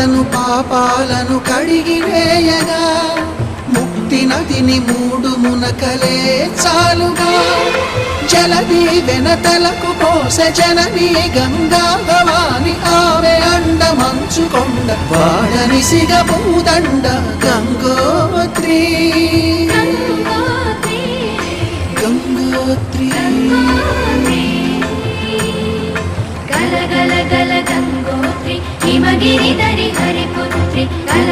పాలను పాపాలను కడిగివేయగా ముక్తి నదిని 3 మునకలే చాలుగా జలది వెనతలకు పోసె జనని గంగా భవాని ఆమె అండ మంచుకొండ వాడని సిగ పూదండ గంగోత్రి గంగోత్రి గల గల గల గంగోత్రి హిమగిరి దరి హరిపుత్రి గల